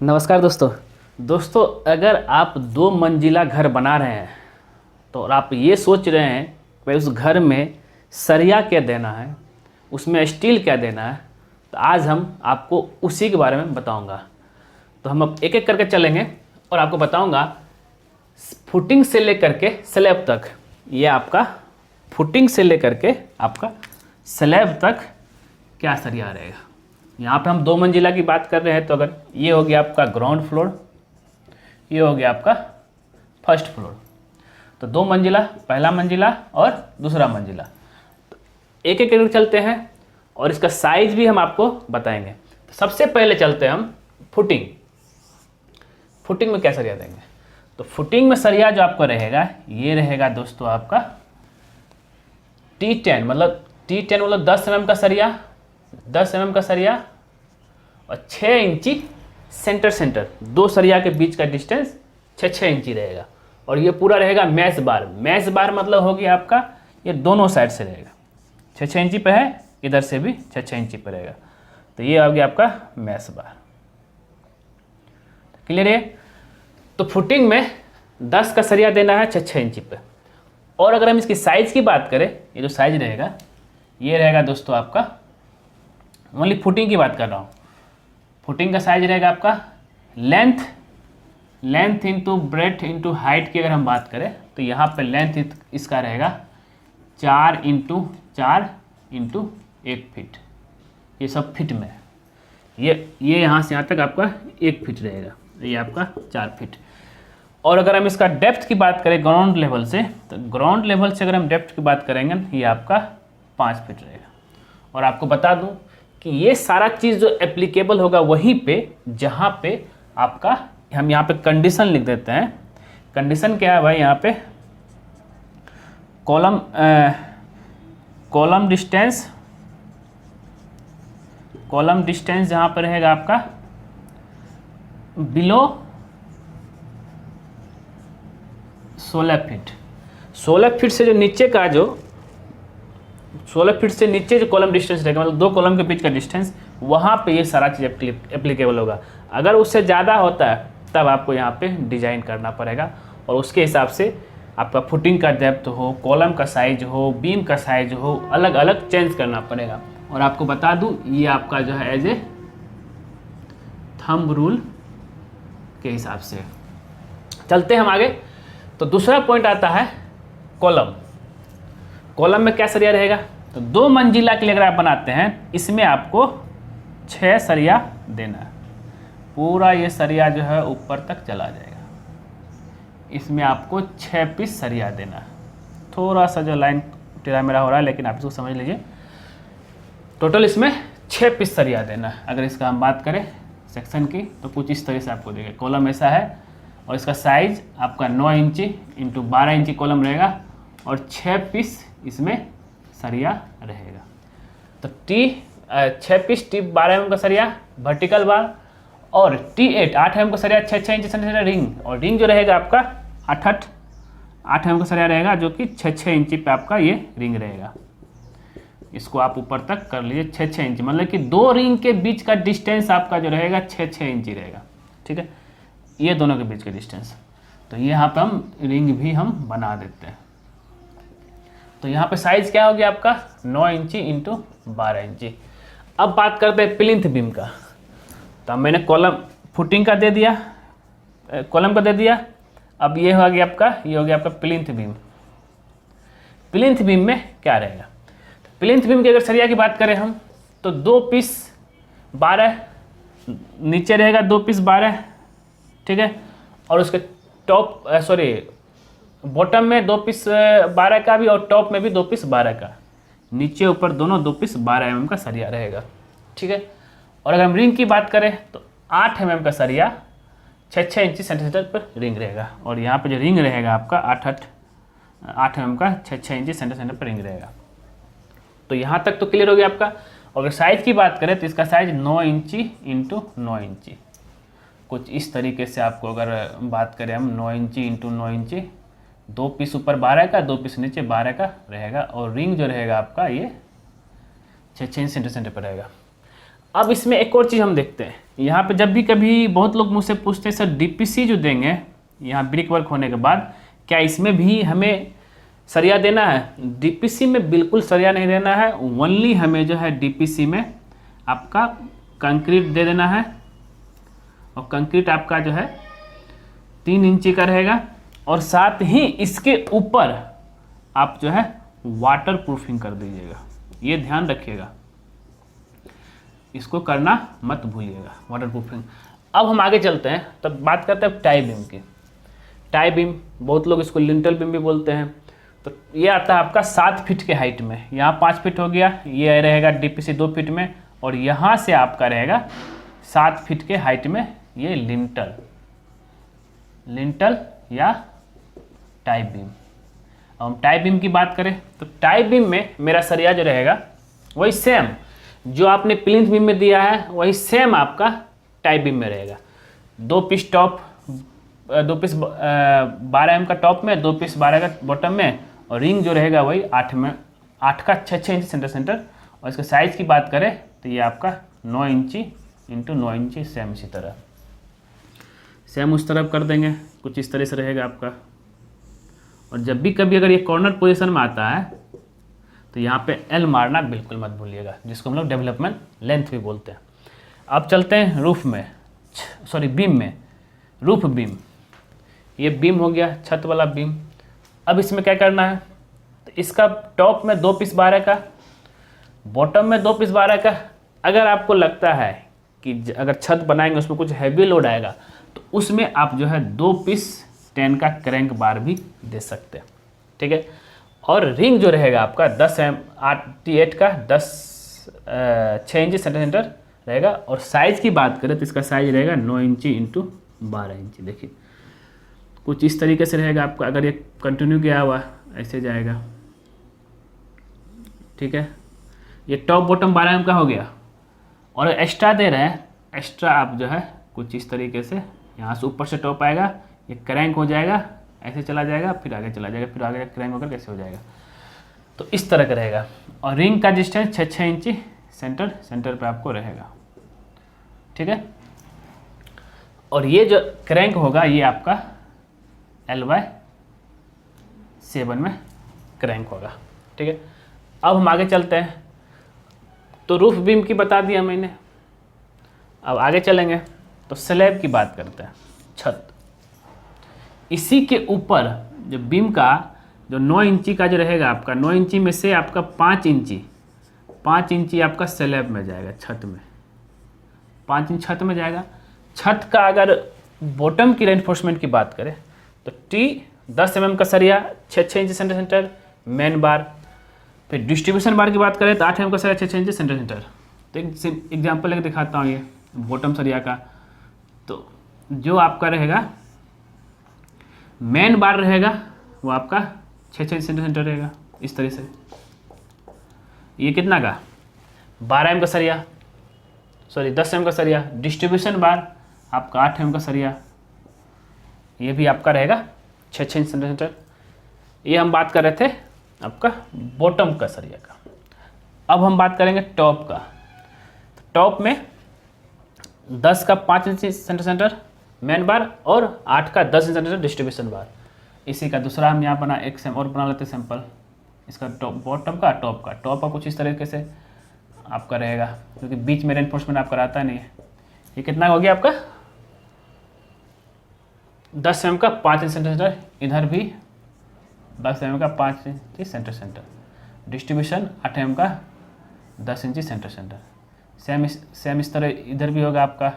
नमस्कार दोस्तों, अगर आप 2 मंजिला घर बना रहे हैं तो और आप ये सोच रहे हैं कि भाई उस घर में सरिया क्या देना है, उसमें स्टील क्या देना है, तो आज हम आपको उसी के बारे में बताऊंगा। तो हम अब एक एक करके चलेंगे और आपको बताऊंगा फुटिंग से लेकर के स्लैब तक। ये आपका फुटिंग से लेकर के आपका स्लैब तक क्या सरिया रहेगा। यहाँ पे हम 2 मंजिला की बात कर रहे हैं, तो अगर ये हो गया आपका ग्राउंड फ्लोर, ये हो गया आपका फर्स्ट फ्लोर, तो 2 मंजिला, पहला मंजिला और दूसरा मंजिला। तो एक एक करके चलते हैं और इसका साइज भी हम आपको बताएंगे। तो सबसे पहले चलते हैं हम फुटिंग में क्या सरिया देंगे। तो फुटिंग में सरिया जो आपका रहेगा, ये रहेगा दोस्तों आपका T10, मतलब 10 mm का सरिया, 10 mm का सरिया और 6 इंची सेंटर, दो सरिया के बीच का डिस्टेंस 6 इंची रहेगा। और ये पूरा रहेगा मैश बार मतलब हो गया आपका, ये दोनों साइड से रहेगा, 6 इंची पे है, इधर से भी 6 इंची पे रहेगा। तो ये हो गया आपका मैश बार। क्लियर है। तो फुटिंग में 10 का सरिया देना है 6 इंची पे। और अगर हम इसकी साइज़ की बात करें, ये जो साइज रहेगा ये रहेगा दोस्तों आपका, ओनली फुटिंग की बात कर रहा हूँ, फुटिंग का साइज रहेगा आपका length into breadth into height की अगर हम बात करें, तो यहाँ पे लेंथ इसका रहेगा 4 इंटू 1 फीट। ये सब फिट में है। ये यहाँ से यहाँ तक आपका 1 फीट रहेगा, ये आपका 4 फीट। और अगर हम इसका डेप्थ की बात करें ग्राउंड लेवल से, तो ग्राउंड लेवल से अगर हम डेप्थ की बात करेंगे, ये आपका 5 फीट रहेगा। और आपको बता दूं कि ये सारा चीज़ जो एप्लीकेबल होगा वहीं पे जहाँ पे आपका, हम यहाँ पे कंडीशन लिख देते हैं। कंडीशन क्या है भाई, यहाँ पे कॉलम डिस्टेंस जहाँ पर रहेगा आपका बिलो 16 फीट से जो नीचे का 16 फीट से नीचे जो कॉलम डिस्टेंस रहेगा, मतलब 2 कॉलम के बीच का डिस्टेंस, वहाँ पे ये सारा चीज़ एप्लीकेबल होगा। अगर उससे ज़्यादा होता है तब आपको यहाँ पे डिज़ाइन करना पड़ेगा और उसके हिसाब से आपका फुटिंग का डेप्थ हो, कॉलम का साइज हो, बीम का साइज हो, अलग अलग चेंज करना पड़ेगा। और आपको बता दूँ, ये आपका जो है एज ए थंब रूल के हिसाब से। चलते हैं हम आगे। तो दूसरा पॉइंट आता है कॉलम में क्या सरिया रहेगा। तो 2 मंजिला के लिए अगर आप बनाते हैं, इसमें आपको 6 सरिया देना है। पूरा ये सरिया जो है ऊपर तक चला जाएगा, इसमें आपको 6 पीस सरिया देना है। थोड़ा सा जो लाइन टेढ़ा मेढ़ा हो रहा है, लेकिन आप इसको समझ लीजिए। टोटल इसमें 6 पीस सरिया देना है। अगर इसका हम बात करें सेक्शन की, तो कुछ इस तरह से आपको देगा। कॉलम ऐसा है और इसका साइज आपका 9 इंची इंटू 12 इंची कॉलम रहेगा और 6 पीस इसमें सरिया रहेगा। तो 6 पीस 12 mm का सरिया वर्टिकल बार, और T8 8 mm का सरिया 6 इंची सेंटीमीटर रिंग, और रिंग जो रहेगा आपका 8 mm का सरिया रहेगा, जो कि 6 इंची पे आपका ये रिंग रहेगा। इसको आप ऊपर तक कर लीजिए 6 इंची, मतलब कि 2 रिंग के बीच का डिस्टेंस आपका जो रहेगा 6 इंची रहेगा। ठीक है, ये दोनों के बीच का डिस्टेंस। तो यहाँ पे हम रिंग भी हम बना देते हैं। तो यहाँ पे साइज क्या हो गया आपका 9 इंची इंटू 12 इंची। अब बात करते हैं प्लिंथ बीम का। तो मैंने फुटिंग का दे दिया, कॉलम का दे दिया। अब ये हो गया आपका, ये हो गया आपका प्लिंथ बीम। प्लिंथ बीम में क्या रहेगा, प्लिंथ बीम की अगर सरिया की बात करें हम, तो 2 पीस 12 नीचे रहेगा, 2 पीस 12, ठीक है। और उसके बॉटम में 2 पीस 12 का भी, और टॉप में भी 2 पीस 12 का, नीचे ऊपर दोनों 2 पीस 12 mm का सरिया रहेगा। ठीक है। और अगर हम रिंग की बात करें, तो 8 mm का सरिया 6 इंची सेंटीमीटर पर रिंग रहेगा। और यहाँ पे जो रिंग रहेगा आपका 8 mm का 6 इंची सेंटीमीटर पर रिंग रहेगा। तो यहाँ तक तो क्लियर हो गया आपका। अगर साइज की बात करें, तो इसका साइज 9 इंची इंटू 9 इंची, कुछ इस तरीके से आपको अगर बात करें हम, 9 इंची इंटू 9 इंची, 2 पीस ऊपर 12 का, 2 पीस नीचे 12 का रहेगा। और रिंग जो रहेगा आपका ये 6 इंच सेंटीमीटर पर रहेगा। अब इसमें एक और चीज़ हम देखते हैं, यहाँ पे जब भी कभी बहुत लोग मुझसे पूछते हैं सर डीपीसी जो देंगे यहाँ ब्रिक वर्क होने के बाद, क्या इसमें भी हमें सरिया देना है? डीपीसी में बिल्कुल सरिया नहीं देना है, ओनली हमें जो है डीपीसी में आपका कंक्रीट दे देना है, और कंक्रीट आपका जो है 3 इंची का रहेगा, और साथ ही इसके ऊपर आप जो है वाटर प्रूफिंग कर दीजिएगा। ये ध्यान रखिएगा, इसको करना मत भूलिएगा, वाटर प्रूफिंग। अब हम आगे चलते हैं, तब बात करते हैं टाई बीम की। टाई बीम, बहुत लोग इसको लिंटल बीम भी बोलते हैं। तो ये आता है आपका 7 फीट के हाइट में, यहाँ 5 फीट हो गया, ये रहेगा डीपीसी 2 फीट में, और यहाँ से आपका रहेगा 7 फीट के हाइट में ये लिंटल या टाई बीम। अब हम टाई बीम की बात करें तो टाई बीम में मेरा सरिया जो रहेगा वही सेम जो आपने प्लिंथ बीम में दिया है, वही सेम आपका टाई बीम में रहेगा। 2 पीस टॉप, 2 पीस 12 mm का टॉप में, 2 पीस 12 का बॉटम में, और रिंग जो रहेगा वही 8 का 6 इंच सेंटर। और इसका साइज़ की बात करें तो ये आपका 9 इंची इंटू 9 इंची, सेम इसी तरह, सेम उस तरफ कर देंगे, कुछ इस तरह से रहेगा आपका। और जब भी कभी अगर ये कॉर्नर पोजीशन में आता है तो यहाँ पे एल मारना बिल्कुल मत भूलिएगा, जिसको हम लोग डेवलपमेंट लेंथ भी बोलते हैं। अब चलते हैं रूफ में, सॉरी बीम में, रूफ बीम। ये बीम हो गया छत वाला बीम। अब इसमें क्या करना है, तो इसका टॉप में 2 पीस 12 का, बॉटम में 2 पीस 12 का। अगर आपको लगता है कि अगर छत बनाएंगे उसमें कुछ हैवी लोड आएगा तो उसमें आप जो है 2 पीस 10 का क्रैंक बार भी दे सकते हैं, ठीक है। और रिंग जो रहेगा आपका 10 8 का 6 इंची सेंटीमीटर रहेगा। और साइज़ की बात करें तो इसका साइज रहेगा 9 इंची इंटू 12 इंची। देखिए कुछ इस तरीके से रहेगा आपका, अगर ये कंटिन्यू किया हुआ ऐसे जाएगा, ठीक है। ये टॉप बॉटम 12 mm का हो गया, और एक्स्ट्रा दे रहे हैं, एक्स्ट्रा आप जो है कुछ इस तरीके से यहाँ से ऊपर से टॉप आएगा, ये क्रैंक हो जाएगा, ऐसे चला जाएगा, फिर आगे चला जाएगा, फिर आगे क्रैंक होकर कैसे हो जाएगा, तो इस तरह का रहेगा। और रिंग का डिस्टेंस 6 इंची सेंटर पे आपको रहेगा, ठीक है। और ये जो क्रैंक होगा ये आपका L/7 में क्रैंक होगा, ठीक है। अब हम आगे चलते हैं, तो रूफ बीम की बता दिया मैंने। अब आगे चलेंगे तो स्लैब की बात करते हैं, छत। इसी के ऊपर जो बीम का जो 9 इंची का जो रहेगा आपका, 9 इंची में से आपका 5 इंची आपका स्लैब में जाएगा, छत में 5 इंच छत में जाएगा। छत का अगर बॉटम की रेनफोर्समेंट की बात करें तो टी 10 mm का सरिया 6 इंच सेंटर मेन बार। फिर डिस्ट्रीब्यूशन बार की बात करें तो 8 mm का सरिया 6 इंच सेंटर। तो एक एग्जाम्पल लेकर दिखाता हूँ, ये बॉटम सरिया का। तो जो आपका रहेगा मेन बार रहेगा वो आपका 6 इंच सेंटर रहेगा, इस तरह से। ये कितना का 12 mm का सरिया, सॉरी 10 mm का सरिया। डिस्ट्रीब्यूशन बार आपका 8 mm का सरिया, ये भी आपका रहेगा 6 इंच सेंटर। ये हम बात कर रहे थे आपका बॉटम का सरिया का। अब हम बात करेंगे टॉप का। तो टॉप में 10 का 5 इंच सेंटर मेन बार, और 8 का 10 इंच सेंटर डिस्ट्रीब्यूशन बार। इसी का दूसरा हम यहाँ बना एक और बना लेते सैंपल, इसका टॉप बॉटम का, टॉप का कुछ इस तरीके से आपका रहेगा, क्योंकि बीच में रेनफोर्समेंट आपका रहता नहीं है। ये कितना हो गया आपका 10 mm का 5 इंच सेंटर, इधर भी 10 mm का 5 इंच सेंटर। डिस्ट्रीब्यूशन 8 mm का 10 इंची सेंटर। सेम इस तरह इधर भी होगा आपका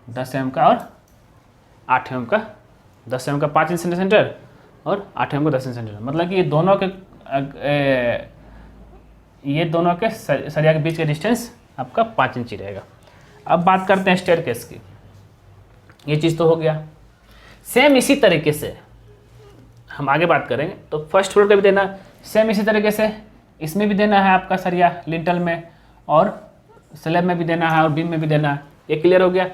10 mm का और 8 mm का, 10 mm का 5 इंच सेंटर और 8 mm का 10 इंच सेंटर। मतलब कि ये दोनों के सरिया के बीच का डिस्टेंस आपका 5 इंच रहेगा। अब बात करते हैं स्टेयरकेस की। ये चीज़ तो हो गया। सेम इसी तरीके से हम आगे बात करेंगे तो फर्स्ट फ्लोर का भी देना सेम इसी तरीके से, इसमें भी देना है आपका सरिया लिंटल में, और स्लैब में भी देना है, और बीम में भी देना है। ये क्लियर हो गया।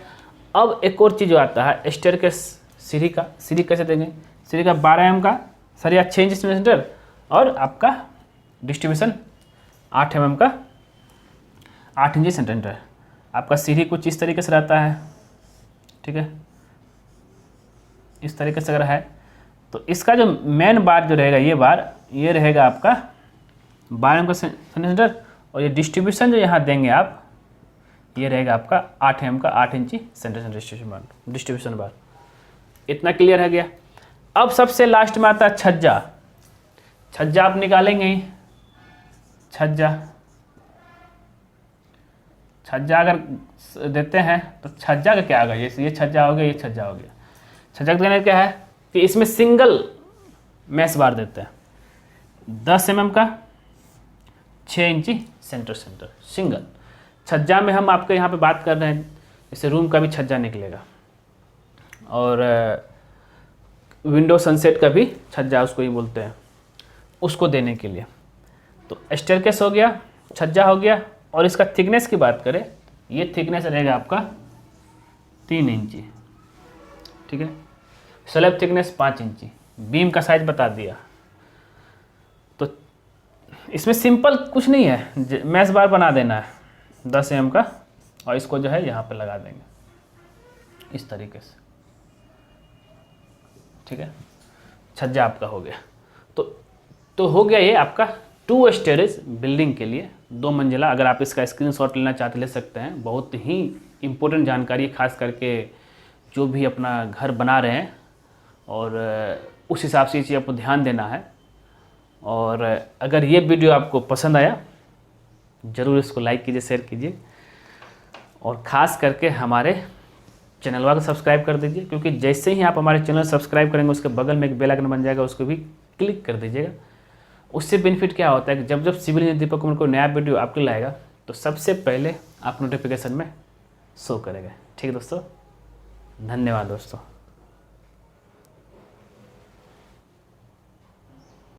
अब एक और चीज़ जो आता है स्टेयरकेस, सीढ़ी का। सीढ़ी कैसे देंगे? सीढ़ी का 12 mm का सरिया 6 इंच सेंटर, और आपका डिस्ट्रीब्यूशन 8 mm का 8 इंची सेंटीमीटर। आपका सीढ़ी कुछ इस तरीके से रहता है, ठीक है, इस तरीके से अगर है तो इसका जो मेन बार जो रहेगा, ये बार ये रहेगा आपका 12 एम का सेंटीमीटर, और ये डिस्ट्रीब्यूशन जो यहाँ देंगे आप, ये रहेगा आपका 8 एम का 8 इंची सेंटीमीटर डिस्ट्रीब्यूशन बार। इतना क्लियर है गया। अब सबसे लास्ट में आता है छज्जा। छज्जा आप निकालेंगे ही, छज्जा अगर देते हैं तो छज्जा का क्या होगा, ये छज्जा हो गया, ये छज्जा हो गया। छज्जा का कहना क्या है कि इसमें सिंगल मैश बार देते हैं 10 mm का 6 इंची सेंटर सिंगल। छज्जा में हम आपके यहाँ पे बात कर रहे हैं, जैसे रूम का भी छज्जा निकलेगा, और विंडो सनसेट का भी छज्जा उसको ही बोलते हैं, उसको देने के लिए। तो स्टेयरकेस हो गया, छज्जा हो गया, और इसका थिकनेस की बात करें, ये थिकनेस रहेगा आपका 3 इंची, ठीक है। स्लैब थिकनेस 5 इंची। बीम का साइज बता दिया। तो इसमें सिंपल कुछ नहीं है, मैश बार बना देना है 10 mm का, और इसको जो है यहाँ पे लगा देंगे इस तरीके से, ठीक है। छज्जा आपका हो गया। तो हो गया ये आपका 2 स्टेयरेज बिल्डिंग के लिए 2 मंजिला। अगर आप इसका स्क्रीनशॉट लेना चाहते ले सकते हैं। बहुत ही इम्पोर्टेंट जानकारी, खास करके जो भी अपना घर बना रहे हैं, और उस हिसाब से ये चीज़ आपको ध्यान देना है। और अगर ये वीडियो आपको पसंद आया, ज़रूर इसको लाइक कीजिए, शेयर कीजिए, और ख़ास करके हमारे चैनल को सब्सक्राइब कर दीजिए, क्योंकि जैसे ही आप हमारे चैनल सब्सक्राइब करेंगे, उसके बगल में एक बेल आइकन बन जाएगा, उसको भी क्लिक कर दीजिएगा। उससे बेनिफिट क्या होता है कि जब सिविल इंजीनियर दीपक कुमार को नया वीडियो आपके लिए आएगा, तो सबसे पहले आप नोटिफिकेशन में शो करेगा। ठीक है दोस्तों, धन्यवाद दोस्तों।